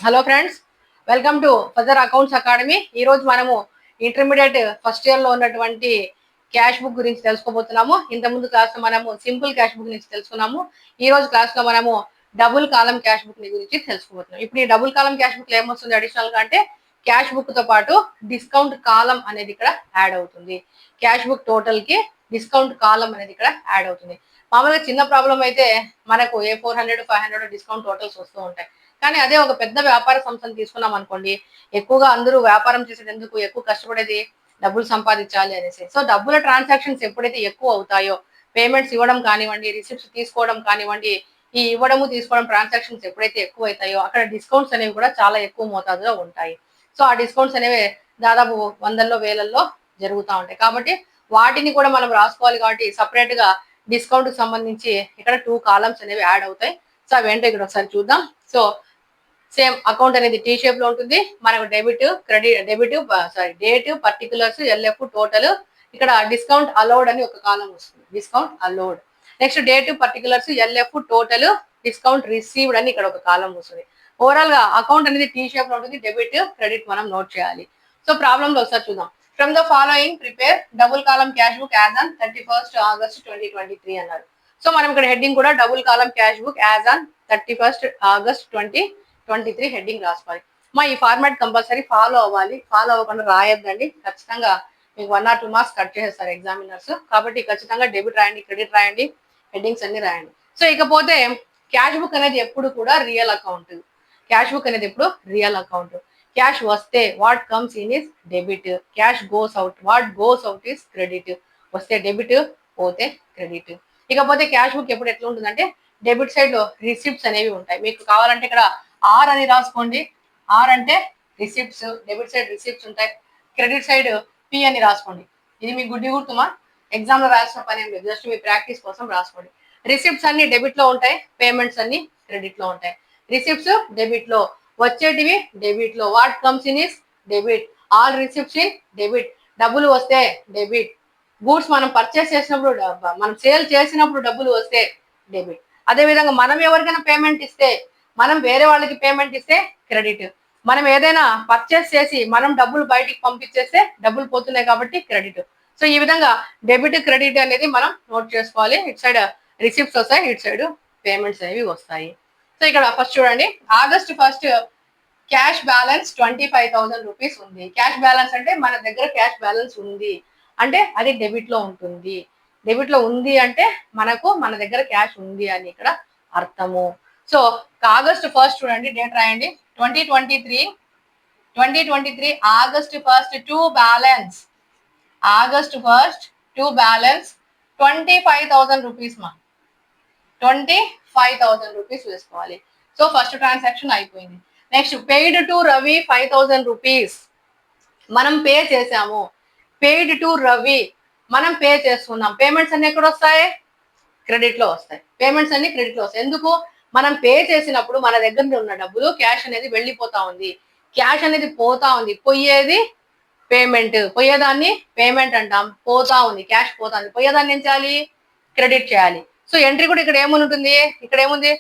Hello friends, welcome to Fajr accounts academy. ఈ రోజు మనము ఇంటర్మీడియట్ ఫస్ట్ ఇయర్ లో ఉన్నటువంటి క్యాష్ బుక్ గురించి తెలుసుకోబోతున్నాము. ఇంతకుముందు క్లాస్ లో మనము సింపుల్ క్యాష్ బుక్ గురించి తెలుసుకున్నాము. ఈ రోజు క్లాస్ లో మనము డబుల్ కాలం క్యాష్ బుక్ గురించి తెలుసుకోబోతున్నాం. ఇప్పుడు ఈ డబుల్ కాలం క్యాష్ బుక్ ఏమొస్తుంది అడిషనల్ గా అంటే క్యాష్ బుక్ తో పాటు డిస్కౌంట్ కాలం అనేది ఇక్కడ యాడ్ అవుతుంది. క్యాష్ బుక్ టోటల్ కి డిస్కౌంట్ కాలం అనేది ఇక్కడ యాడ్ అవుతుంది. మామూలుగా చిన్న ప్రాబ్లం అయితే మనకు ఏ 400 500 డిస్కౌంట్ టోటల్స్ వస్తూ ఉంటాయి. కానీ అదే ఒక పెద్ద వ్యాపార సంస్థను తీసుకున్నాం అనుకోండి, ఎక్కువగా అందరూ వ్యాపారం చేసేది ఎందుకు, ఎక్కువ కష్టపడేది డబ్బులు సంపాదించాలి అనేసి. సో డబ్బుల ట్రాన్సాక్షన్స్ ఎప్పుడైతే ఎక్కువ అవుతాయో, పేమెంట్స్ ఇవ్వడం కానివ్వండి, రిసిప్ట్స్ తీసుకోవడం కానివ్వండి, ఈ ఇవ్వడము తీసుకోవడం ట్రాన్సాక్షన్స్ ఎప్పుడైతే ఎక్కువ అవుతాయో అక్కడ డిస్కౌంట్స్ అనేవి కూడా చాలా ఎక్కువ మోతాదులో ఉంటాయి. సో ఆ డిస్కౌంట్స్ అనేవి దాదాపు వందల్లో వేలల్లో జరుగుతూ ఉంటాయి. కాబట్టి వాటిని కూడా మనం రాసుకోవాలి. కాబట్టి సపరేట్ గా డిస్కౌంట్ కి సంబంధించి ఇక్కడ 2 కాలమ్స్ అనేవి యాడ్ అవుతాయి. సో అవి ఏంటో ఇక్కడ ఒకసారి చూద్దాం. సో సేమ్ అకౌంట్ అనేది టీ షేప్ లో ఉంటుంది. మనకు డేట్, పర్టికులర్స్, ఎల్ఎఫ్, టోటల్. ఇక్కడ డిస్కౌంట్ అలౌడ్ అని ఒక కాలం వస్తుంది. Discount allowed. Next date, particulars, LF, total, discount received అని ఇక్కడ ఒక కాలం వస్తుంది. ఓవరాల్ గా అకౌంట్ అనేది టీ షేప్ లో ఉంటుంది. డెబిట్, క్రెడిట్ మనం నోట్ చేయాలి. సో ప్రాబ్లమ్ లో ఒకసారి చూద్దాం. From the following prepare double కాలం cash book as on 31st August 2023 అన్నారు. సో మనం ఇక్కడ హెడ్డింగ్ కూడా డబుల్ కాలం cash book as on 31st August 2023 heading రాసుకోవాలి. ఈ ఫార్మాట్ కంపల్సరీ ఫాలో అవ్వాలి. ఫాలో అవ్వకుండా రాయొద్దండి. ఖచ్చితంగా మీకు 1 or 2 మార్క్స్ కట్ చేసేస్తారు ఎగ్జామినర్స్. కాబట్టి ఖచ్చితంగా డెబిట్ రాయండి, క్రెడిట్ రాయండి, హెడ్డింగ్స్ అన్ని రాయండి. సో ఇకపోతే క్యాష్ బుక్ అనేది ఎప్పుడు కూడా రియల్ అకౌంట్. క్యాష్ బుక్ అనేది ఎప్పుడు రియల్ అకౌంట్. క్యాష్ వస్తే what comes in is debit. Cash goes out, what goes out is credit. వస్తే డెబిట్, పోతే క్రెడిట్. ఇకపోతే క్యాష్ బుక్ ఎప్పుడు ఎట్లా ఉంటుందంటే డెబిట్ సైడ్ లో రిసిప్ట్స్ అనేవి ఉంటాయి. మీకు కావాలంటే ఇక్కడ ఆర్ అని రాసుకోండి. ఆర్ అంటే రిసిప్ట్స్, డెబిట్ సైడ్ రిసిప్ట్స్ ఉంటాయి. క్రెడిట్ సైడ్ పి అని రాసుకోండి. ఇది మీ గుడ్డి గుర్తుమా, ఎగ్జామ్ లో రాసిన పని ఏం లేదు, జస్ట్ మీ ప్రాక్టీస్ కోసం రాసుకోండి. రిసిప్ట్స్ అన్ని డెబిట్ లో ఉంటాయి, పేమెంట్స్ అన్ని క్రెడిట్ లో ఉంటాయి. రిసిప్ట్స్ డెబిట్ లో, వచ్చేటివి డెబిట్ లో. What comes in is debit, all receipts in debit. డబ్బులు వస్తే డెబిట్. గూడ్స్ మనం పర్చేస్ చేసినప్పుడు, మనం సేల్ చేసినప్పుడు డబ్బులు వస్తే డెబిట్. అదే విధంగా మనం ఎవరికైనా పేమెంట్ ఇస్తే, మనం వేరే వాళ్ళకి పేమెంట్ ఇస్తే క్రెడిట్. మనం ఏదైనా పర్చేస్ చేసి మనం డబ్బులు బయటికి పంపించేస్తే డబ్బులు పోతున్నాయి కాబట్టి క్రెడిట్. సో ఈ విధంగా డెబిట్, క్రెడిట్ అనేది మనం నోట్ చేసుకోవాలి. ఇటు సైడ్ రిసిప్ట్స్ వస్తాయి, ఇటు సైడ్ పేమెంట్స్ అనేవి వస్తాయి. సో ఇక్కడ ఫస్ట్ చూడండి, August 1st cash balance 25,000 rupees ఉంది. క్యాష్ బ్యాలెన్స్ అంటే మన దగ్గర క్యాష్ బ్యాలెన్స్ ఉంది అంటే అది డెబిట్ లో ఉంటుంది. డెబిట్ లో ఉంది అంటే మనకు మన దగ్గర క్యాష్ ఉంది అని ఇక్కడ అర్థము. సో August 1st చూడండి, డేట్ రాయండి. 2023 August 1st to balance. August 1st to balance 25,000 rupees. 25,000 rupees వేసుకోవాలి. సో ఫస్ట్ ట్రాన్సాక్షన్ అయిపోయింది. Next paid to Ravi 5,000 rupees మనం పే చేసాము. పెయిడ్ టు రవి మనం పే చేస్తున్నాం. పేమెంట్స్ అన్ని ఎక్కడ వస్తాయి? క్రెడిట్ లో వస్తాయి. పేమెంట్స్ అన్ని క్రెడిట్ లో వస్తాయి. ఎందుకు? మనం పే చేసినప్పుడు మన దగ్గర ఉన్న డబ్బులు, క్యాష్ అనేది వెళ్ళిపోతా ఉంది. క్యాష్ అనేది పోతా ఉంది. పోయేది పేమెంట్, పోయేదాన్ని పేమెంట్ అంటాం. పోతా ఉంది, క్యాష్ పోతా ఉంది. పోయేదాన్ని ఏం చేయాలి? క్రెడిట్ చేయాలి. సో ఎంట్రీ కూడా ఇక్కడ ఏముని ఉంటుంది? ఇక్కడ ఏముంది?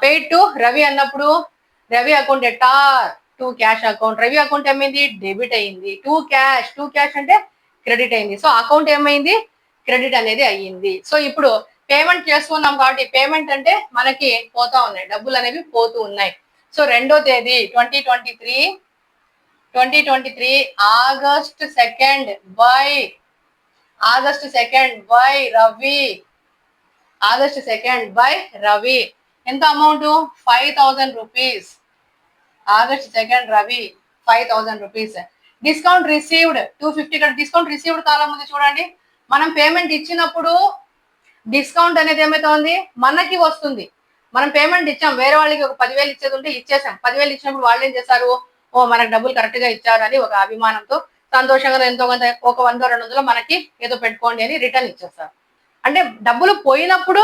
పెయిడ్ టు రవి అన్నప్పుడు Ravi account ఎటార్ to cash account. Ravi account ఏమైంది? డెబిట్ అయింది. టు క్యాష్ అంటే క్రెడిట్ అయింది. సో అకౌంట్ ఏమైంది? క్రెడిట్ అనేది అయ్యింది. సో ఇప్పుడు పేమెంట్ చేసుకున్నాం కాబట్టి పేమెంట్ అంటే మనకి పోతా ఉన్నాయి, డబ్బులు అనేవి పోతూ ఉన్నాయి. సో 2వ తేదీ 2023 August 2nd by Ravi. August 2nd by Ravi. ఎంత amount? 5,000 rupees. August 2nd Ravi 5,000 rupees. Discount received 250. ఇక్కడ డిస్కౌంట్ రిసీవ్డ్ కాలం ఉంది చూడండి. మనం పేమెంట్ ఇచ్చినప్పుడు డిస్కౌంట్ అనేది ఏమైతుంది? మనకి వస్తుంది. మనం పేమెంట్ ఇచ్చాం, వేరే వాళ్ళకి ఒక 10,000 ఇచ్చేది ఉంటే ఇచ్చేసాం. 10,000 ఇచ్చినప్పుడు వాళ్ళు ఏం చేశారు? ఓ మనకు డబ్బులు కరెక్ట్ గా ఇచ్చారు అని ఒక అభిమానంతో సంతోషంగా ఎంతో కొంత ఒక 100-200 మనకి ఏదో పెట్టుకోండి అని రిటర్న్ ఇచ్చేస్తారు. అంటే డబ్బులు పోయినప్పుడు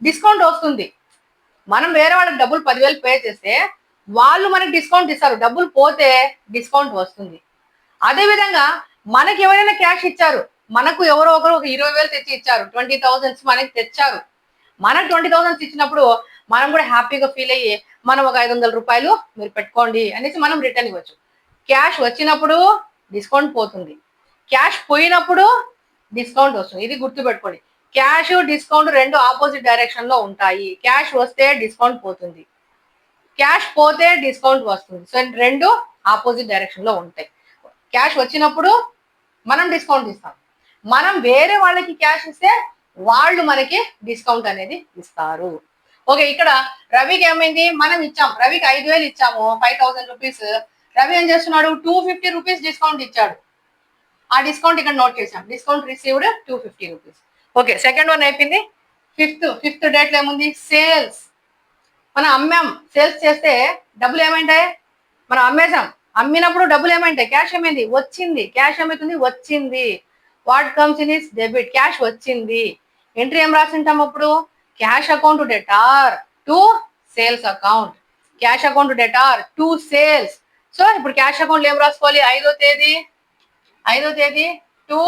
డిస్కౌంట్ వస్తుంది. మనం వేరే వాళ్ళకి డబ్బులు 10,000 పే చేస్తే వాళ్ళు మనకి డిస్కౌంట్ ఇస్తారు. డబ్బులు పోతే డిస్కౌంట్ వస్తుంది. అదే విధంగా మనకి ఎవరైనా క్యాష్ ఇచ్చారు, మనకు ఎవరో ఒకరు ఒక 20,000 తెచ్చి ఇచ్చారు, 20,000 మనకి తెచ్చారు. మనకు 20,000 ఇచ్చినప్పుడు మనం కూడా హ్యాపీగా ఫీల్ అయ్యి మనం ఒక 500 రూపాయలు మీరు పెట్టుకోండి అనేసి మనం రిటర్న్ ఇవ్వచ్చు. క్యాష్ వచ్చినప్పుడు డిస్కౌంట్ పోతుంది, క్యాష్ పోయినప్పుడు డిస్కౌంట్ వస్తుంది. ఇది గుర్తుపెట్టుకోండి. క్యాష్ డిస్కౌంట్ రెండు ఆపోజిట్ డైరెక్షన్ లో ఉంటాయి. క్యాష్ వస్తే డిస్కౌంట్ పోతుంది, క్యాష్ పోతే డిస్కౌంట్ వస్తుంది. సో రెండు ఆపోజిట్ డైరెక్షన్ లో ఉంటాయి. క్యాష్ వచ్చినప్పుడు మనం డిస్కౌంట్ ఇస్తాం, మనం వేరే వాళ్ళకి క్యాష్ ఇస్తే వాళ్ళు మనకి డిస్కౌంట్ అనేది ఇస్తారు. ఓకే, ఇక్కడ రవికి ఏమైంది, మనం ఇచ్చాం, రవికి 5,000 ఇచ్చాము, 5,000 రూపీస్. రవి ఏం చేస్తున్నాడు, 250 రూపీస్ డిస్కౌంట్ ఇచ్చాడు. ఆ డిస్కౌంట్ ఇక్కడ నోట్ చేసాం, discount received 250 rupees. Okay, second one అయిపోయింది. ఫిఫ్త్ డేట్ లో ఏముంది, సేల్స్. మనం అమ్మాం, సేల్స్ చేస్తే డబ్బులు ఏమైంటాయి, మనం అమ్మేసాం, అమ్మినప్పుడు డబ్బులు ఏమైంటాయి, క్యాష్ ఏమైంది, వచ్చింది. క్యాష్ ఏమైతుంది, వచ్చింది. What comes in is debit, cash వచ్చింది. ఎంట్రీ ఏం రాసింటాం అప్పుడు, cash account debtor to sales account, cash account debtor to sales. So ఇప్పుడు క్యాష్ అకౌంట్ ఏం రాసుకోవాలి, 5వ తేదీ టు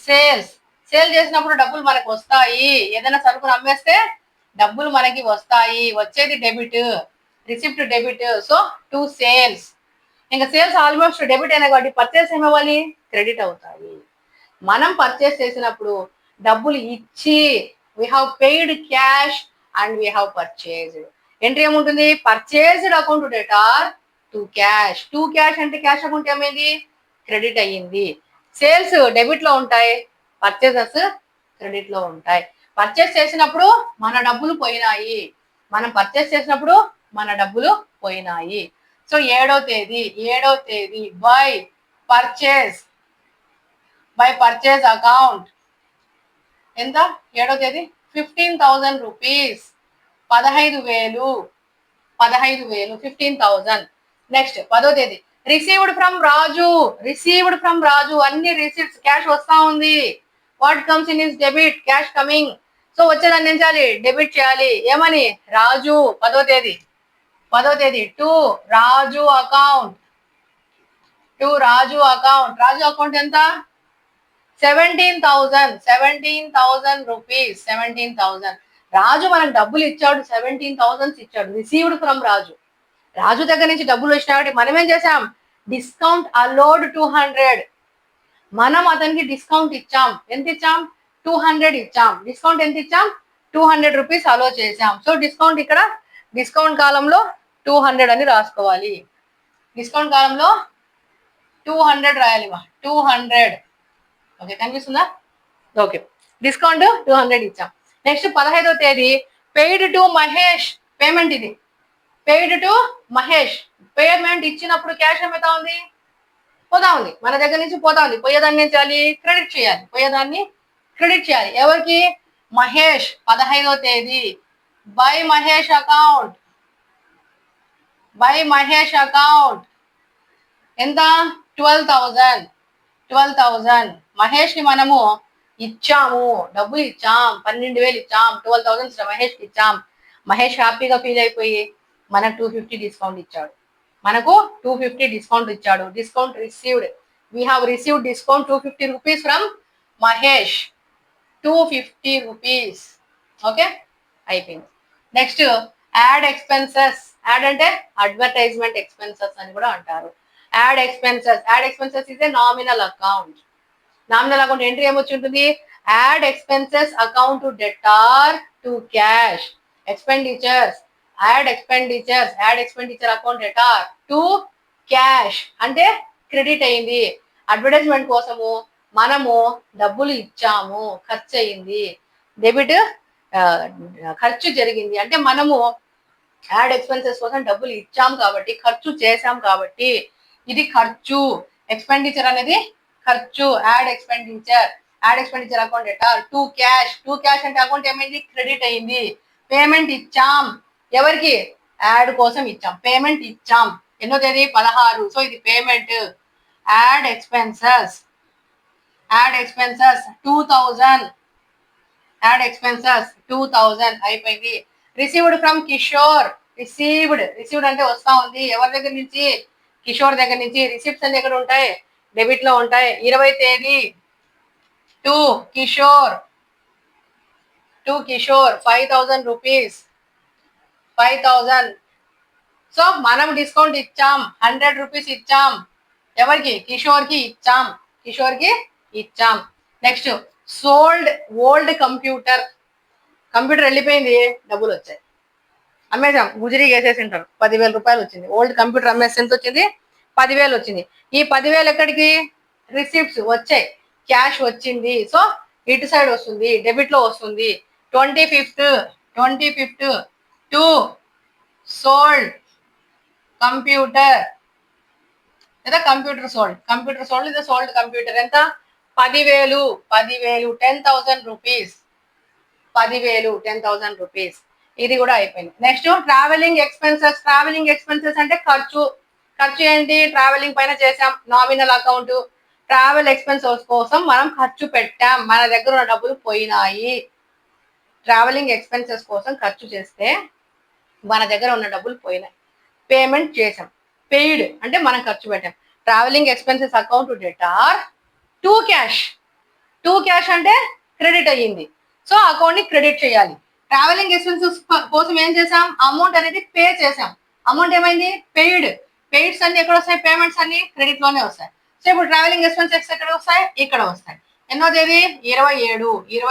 సేల్స్. సేల్ చేసినప్పుడు డబ్బులు మనకు వస్తాయి, ఏదైనా సరుకును అమ్మేస్తే డబ్బులు మనకి వస్తాయి, వచ్చేది debit, receipt debit. So to sales. ఇంకా సేల్స్ ఆల్మోస్ట్ డెబిట్ అయినా కాబట్టి పర్చేస్ ఏమవ్వాలి, క్రెడిట్ అవుతాయి. మనం పర్చేస్ చేసినప్పుడు డబ్బులు ఇచ్చి we have paid cash and we have purchased. Entry ఏముంటుంది, purchased account debtor to cash. To cash అంటే క్యాష్ అకౌంట్ ఏమైంది, క్రెడిట్ అయ్యింది. సేల్స్ డెబిట్ లో ఉంటాయి, పర్చేజెస్ క్రెడిట్ లో ఉంటాయి. పర్చేస్ చేసినప్పుడు మన డబ్బులు పోయినాయి, మనం పర్చేస్ చేసినప్పుడు మన డబ్బులు పోయినాయి. సో 7వ తేదీ బై పర్చేస్ అకౌంట్ ఎంత, 7వ తేదీ 15,000 రూపీస్, 15,000, 15,000. నెక్స్ట్ 10వ తేదీ రిసీవ్డ్ ఫ్రమ్ రాజు. అన్ని రిసీట్స్, క్యాష్ వస్తా ఉంది. What comes in is debit, cash coming. So వచ్చేదాన్ని ఏం చేయాలి, డెబిట్ చేయాలి. ఏమని, రాజు. 10వ తేదీ to Raju account, Raju account ఎంత, 17,000 రూపీస్, 17,000. రాజు మనకు డబ్బులు ఇచ్చాడు, 17,000 ఇచ్చాడు, రిసీవ్డ్ ఫ్రమ్ రాజు దగ్గర నుంచి డబ్బులు వచ్చినా కాబట్టి మనం ఏం చేసాం, డిస్కౌంట్ అలోడ్ 200. మనం అతనికి డిస్కౌంట్ ఇచ్చాం, ఎంత ఇచ్చాం, 200 ఇచ్చాం. డిస్కౌంట్ ఎంత ఇచ్చాం, 200 రూపీస్ అలో చేసాం. సో డిస్కౌంట్ ఇక్కడ డిస్కౌంట్ కాలంలో 200 అని రాసుకోవాలి. డిస్కౌంట్ కాలంలో 200 రాయాలి, 200. ఓకే, కనిపిస్తుందా? ఓకే, డిస్కౌంట్ 200 ఇచ్చాం. నెక్స్ట్ 15వ తేదీ పెయిడ్ టు మహేష్. పేమెంట్ ఇది పెయిడ్ టు మహేష్. పేమెంట్ ఇచ్చినప్పుడు క్యాష్ ఏమైతా ఉంది, పోతా ఉంది, మన దగ్గర నుంచి పోతా ఉంది. పోయేదాన్ని ఏం చేయాలి, క్రెడిట్ చేయాలి. ఎవరికి, మహేష్. 15వ తేదీ బై మహేష్ అకౌంట్ ఎంత, 12,000. మహేష్ కి మనము ఇచ్చాము, డబ్బులు ఇచ్చాం, 12,000 ఇచ్చాం, 12,000 మహేష్ కి ఇచ్చాం. మహేష్ హ్యాపీగా ఫీల్ అయిపోయి మనకు 250 డిస్కౌంట్ ఇచ్చాడు. Discount received, we have received discount 250 rupees from Mahesh, 250 rupees. Okay, అయిపోయింది. Next ad expenses. యాడ్ అంటే అడ్వర్టైజ్మెంట్ ఎక్స్పెన్సెస్ అని కూడా అంటారు. Ad expenses is a nominal account. Entry ఏమొచ్చి ఉంటుంది, ad expenses account to debtor to cash. Ad expenditure account debtor to cash అంటే credit అయింది. Advertisement కోసము మనము డబ్బులు ఇచ్చాము, ఖర్చు అయింది. డెబిట్ ఖర్చు జరిగింది అంటే మనము యాడ్ ఎక్స్పెన్సెస్ కోసం డబ్బులు ఇచ్చాం కాబట్టి, ఖర్చు చేశాం కాబట్టి ఇది ఖర్చు. ఎక్స్పెండిచర్ అనేది ఖర్చు. Add expenditure account debtor to cash అంటే అకౌంట్ ఏమైంది, క్రెడిట్ అయింది. పేమెంట్ ఇచ్చాం, ఎవరికి, యాడ్ కోసం ఇచ్చాం, పేమెంట్ ఇచ్చాం. ఎన్నో తేదీ, 16. సో ఇది పేమెంట్. యాడ్ ఎక్స్పెన్సెస్ 2,000 అయిపోయింది. Received from Kishore. రిసీవ్డ్ అంటే వస్తా ఉంది, ఎవరి దగ్గర నుంచి, కిషోర్ దగ్గర నుంచి. రిసిప్ట్స్ అన్ని ఎక్కడ ఉంటాయి, డెబిట్ లో ఉంటాయి. 20వ తేదీ టు కిషోర్ 5,000 రూపీస్. 5,000. సో మనం డిస్కౌంట్ ఇచ్చాం, 100 రూపీస్ ఇచ్చాం. ఎవరికి? కిషోర్కి ఇచ్చాం, కిషోర్కి ఇచ్చాం. Next sold old computer. Computer వెళ్ళిపోయింది, డబ్బులు వచ్చాయి, అమ్మేసాం, గుజరీ వేసేసి ఉంటారు, 10,000 రూపాయలు వచ్చింది. ఓల్డ్ కంప్యూటర్ అమ్మేసి ఎంత వచ్చింది? 10,000 వచ్చింది. ఈ 10,000 ఎక్కడికి? రిసిప్ట్స్ వచ్చాయి, క్యాష్ వచ్చింది. సో ఇటు సైడ్ వస్తుంది, డెబిట్ లో వస్తుంది. 25th టు సోల్డ్ కంప్యూటర్ లేదా కంప్యూటర్ సోల్డ్ లేదా సోల్డ్ కంప్యూటర్ ఎంత? 10,000. 10,000 రూపీస్, 10,000 రూపీస్. ఇది కూడా అయిపోయింది. Next travelling expenses. Travelling expenses అంటే ఖర్చు. ఖర్చు ఏంటి? ట్రావెలింగ్ పైన చేసాం, నామినల్ అకౌంట్. ట్రావెల్ ఎక్స్పెన్సెస్ కోసం మనం ఖర్చు పెట్టాం, మన దగ్గర ఉన్న డబ్బులు పోయినాయి. ట్రావెలింగ్ ఎక్స్పెన్సెస్ కోసం ఖర్చు చేస్తే మన దగ్గర ఉన్న డబ్బులు పోయినాయి, పేమెంట్ చేసాం. పెయిడ్ అంటే మనం ఖర్చు పెట్టాం. Travelling expenses account debtor to cash. To cash అంటే క్రెడిట్ అయ్యింది, సో అకౌంట్ ని క్రెడిట్ చేయాలి. ట్రావెలింగ్ ఎక్స్పెన్సెస్ కోసం ఏం చేసాం? అమౌంట్ అనేది పే చేసాం. అమౌంట్ ఏమైంది? పెయిడ్. పెయిడ్స్ అన్ని ఎక్కడ వస్తాయి? పేమెంట్స్ అన్ని క్రెడిట్ లోనే వస్తాయి. సో ఇప్పుడు ట్రావెలింగ్ ఎక్స్పెన్సెస్ ఎక్కడ వస్తాయి? ఇక్కడ వస్తాయి. ఎన్నో తేదీ? 27.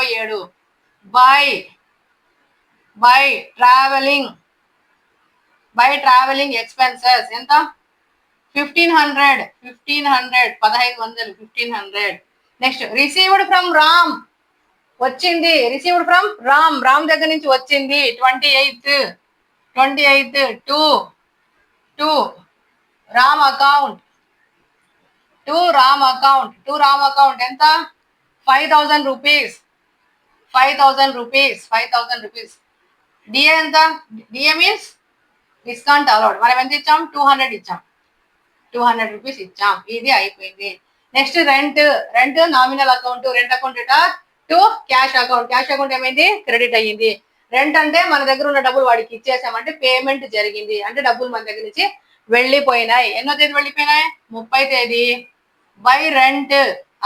బై ట్రావెలింగ్ ఎక్స్పెన్సెస్ ఎంత? 1,500. 1,500. Next received from Ram. వచ్చింది, రిసీవ్డ్ ఫ్రమ్ రామ్ దగ్గర నుంచి వచ్చింది. 28th to Ram account. ఎంత? 5,000 రూపీస్. 5,000 రూపీస్. డిఏ ఎంత? DA means discount allowed. మనం ఎంత ఇచ్చాం? 200 ఇచ్చాం, 200 రూపీస్ ఇచ్చాం. ఇది అయిపోయింది. Next rent nominal account. Rent account to cash account. Cash account ఏమైంది? క్రెడిట్ అయ్యింది. రెంట్ అంటే మన దగ్గర ఉన్న డబ్బులు వాడికి ఇచ్చేసామంటే పేమెంట్ జరిగింది, అంటే డబ్బులు మన దగ్గర నుంచి వెళ్ళిపోయినాయి. ఎన్నో తేదీ వెళ్ళిపోయినాయి? 30 తేదీ. By rent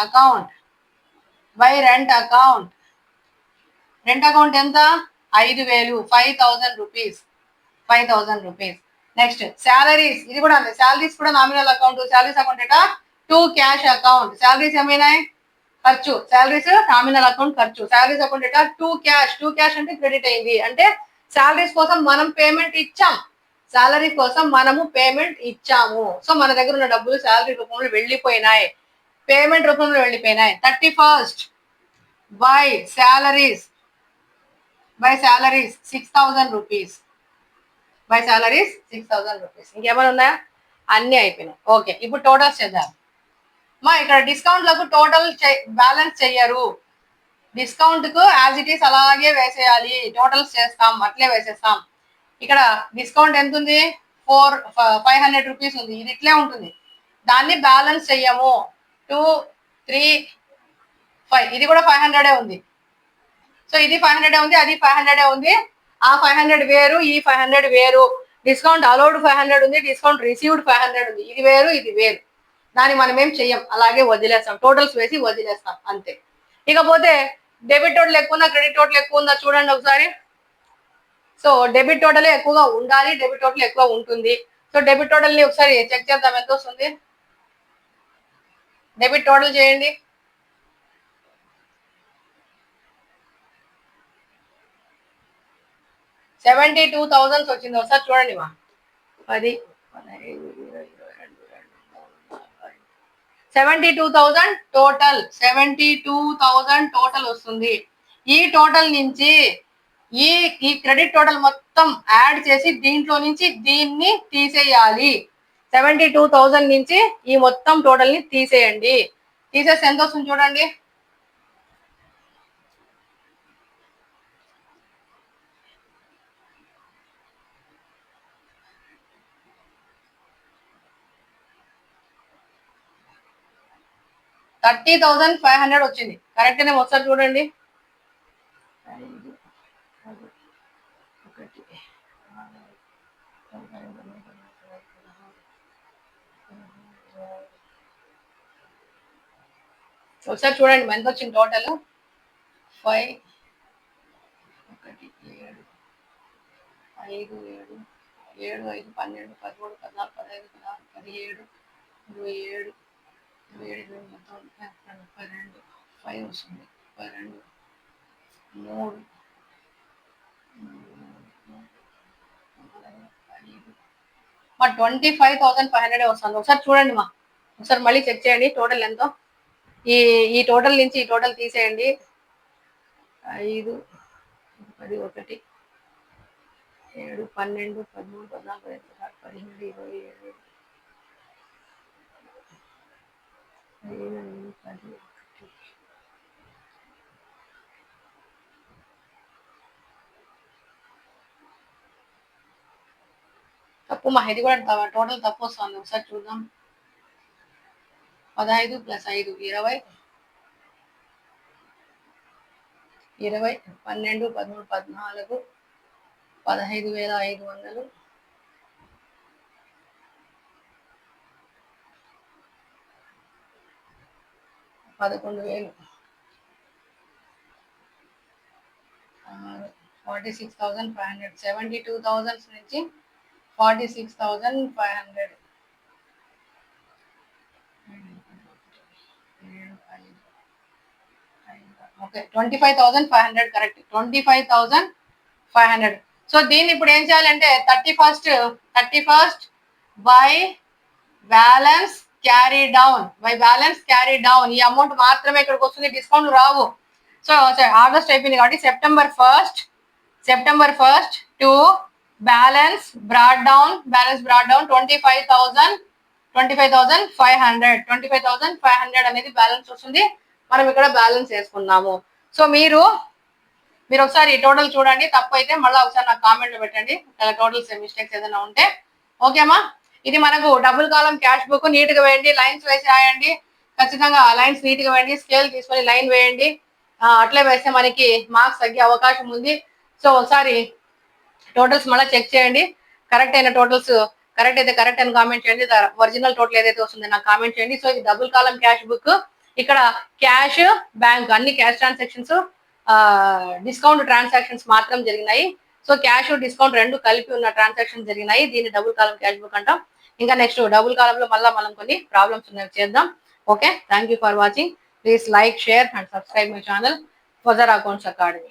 account. Rent account ఎంత? 5,000. 5,000 రూపీస్. Next salaries. ఇది కూడా అంతే, శాలరీస్ కూడా nominal account. Salaries account to cash account. Salaries ఏమైనాయి? ఖర్చు. శాలరీస్ నామినల్ అకౌంట్ ఖర్చు. శాలరీస్ అకౌంట్ టు క్యాష్ అంటే క్రెడిట్ అయింది, అంటే శాలరీస్ కోసం మనం పేమెంట్ ఇచ్చాం. శాలరీ కోసం మనము పేమెంట్ ఇచ్చాము. సో మన దగ్గర ఉన్న డబ్బులు శాలరీ రూపంలో వెళ్ళిపోయినాయి, పేమెంట్ రూపంలో వెళ్ళిపోయినాయి. 31st by salaries 6,000 rupees. ఇంకేమైనా ఉన్నాయా? అన్ని అయిపోయినాయి. ఓకే, ఇప్పుడు టోటల్స్ చేద్దాం. మా ఇక్కడ డిస్కౌంట్ లకు టోటల్ బ్యాలెన్స్ చెయ్యరు. డిస్కౌంట్ కు యాజ్ ఇట్ ఈస్ అలాగే వేసేయాలి. టోటల్స్ చేస్తాం, అట్లే వేసేస్తాం. ఇక్కడ డిస్కౌంట్ ఎంత ఉంది? 500 రూపీస్ ఉంది, ఇది ఇట్లే ఉంటుంది. దాన్ని బ్యాలెన్స్ చెయ్యము. 2, 3, 5. ఇది కూడా 500 ఉంది. సో ఇది 500 ఉంది, అది 500 ఉంది. ఆ 500 వేరు, ఈ 500 వేరు. డిస్కౌంట్ అలౌడ్ 500 ఉంది, డిస్కౌంట్ రిసీవ్డ్ 500 ఉంది. ఇది వేరు, ఇది వేరు. దాన్ని మనం ఏం చెయ్యం, అలాగే వదిలేస్తాం. టోటల్స్ వేసి వదిలేస్తాం అంతే. ఇకపోతే డెబిట్ టోటల్ ఎక్కువ ఉందా, క్రెడిట్ టోటల్ ఎక్కువ ఉందా చూడండి ఒకసారి. సో డెబిట్ టోటల్ ఎక్కువగా ఉండాలి, డెబిట్ టోటల్ ఎక్కువ ఉంటుంది. సో డెబిట్ టోటల్ ని ఒకసారి చెక్ చేద్దాం, ఎంత వస్తుంది. డెబిట్ టోటల్ చేయండి. 72,000 వచ్చింది. ఒకసారి చూడండి మా. 10, 15, 20, 72,000 టోటల్. 72,000 టోటల్ వస్తుంది. ఈ టోటల్ నుంచి ఈ క్రెడిట్ టోటల్ మొత్తం యాడ్ చేసి దీంట్లో నుంచి దీన్ని తీసేయాలి. 72,000 నుంచి ఈ మొత్తం టోటల్ ని తీసేయండి. తీసేసి ఎంత వస్తుంది చూడండి. 30,500 వచ్చింది. కరెక్ట్ నేమో ఒకసారి చూడండి. ఒకసారి చూడండి ఎంత వచ్చింది టోటల్. 5, 1, 7, 5 7 7 5 12 13 14 15 16 17 27 27 32 5 వస్తుంది 32 3 మా 25,500 వస్తుంది. ఒకసారి చూడండి మా, ఒకసారి మళ్ళీ చెక్ చేయండి టోటల్ ఎంతో. ఈ ఈ టోటల్ నుంచి ఈ టోటల్ తీసేయండి. 5 10 1 7 12 13 14 15 17 27 10 తప్పు మా, ఇది కూడా టోటల్ తప్పు వస్తుంది. ఒకసారి చూద్దాం. 15 + 5 20 20 12 13 14 15,500 11,000 46,500 72,000 నుంచి 46,500 ఓకే 25,500 కరెక్ట్ 25,500. సో దీన్ని ఇప్పుడు ఏం చేయాలంటే 31st by balance carry down ఈ అమౌంట్ మాత్రమే ఇక్కడికి వస్తుంది, డిస్కౌంట్ రావు. సో ఆగస్ట్ అయిపోయింది కాబట్టి September first to balance broad down 25,500 అనేది బ్యాలెన్స్ వస్తుంది. మనం ఇక్కడ బ్యాలెన్స్ వేసుకున్నాము. సో మీరు ఒకసారి టోటల్ చూడండి, తప్పు అయితే మళ్ళీ ఒకసారి నాకు కామెంట్ లో పెట్టండి టోటల్స్ మిస్టేక్స్ ఏదైనా ఉంటే. ఓకేమా, ఇది మనకు డబుల్ కాలం క్యాష్ బుక్. నీట్ గా వేయండి, లైన్స్ వేసి రాయండి. ఖచ్చితంగా లైన్స్ నీట్ గా వేయండి, స్కేల్ తీసుకొని లైన్ వేయండి. అట్లే వేస్తే మనకి మార్క్స్ తగ్గే అవకాశం ఉంది. సో ఒకసారి టోటల్స్ మళ్ళీ చెక్ చేయండి. కరెక్ట్ అయిన టోటల్స్ కరెక్ట్ అయితే కరెక్ట్ అని కామెంట్ చేయండి. ఒరిజినల్ టోటల్ ఏదైతే వస్తుందో నాకు కామెంట్ చేయండి. సో ఇది డబుల్ కాలం క్యాష్ బుక్. ఇక్కడ క్యాష్, బ్యాంక్ అన్ని క్యాష్ ట్రాన్సాక్షన్స్, డిస్కౌంట్ ట్రాన్సాక్షన్స్ మాత్రం జరిగినాయి. సో క్యాష్ డిస్కౌంట్ రెండు కలిపి ఉన్న ట్రాన్సాక్షన్స్ జరిగినాయి. దీన్ని డబుల్ కాలం క్యాష్ బుక్ అంటాం. ఇంకా నెక్స్ట్ డబుల్ కాలంలో మళ్ళీ మనం కొన్ని ప్రాబ్లమ్స్ ఉన్నాయి చేద్దాం. Okay, thank you for watching. Please like, share and subscribe my channel further accounts academy.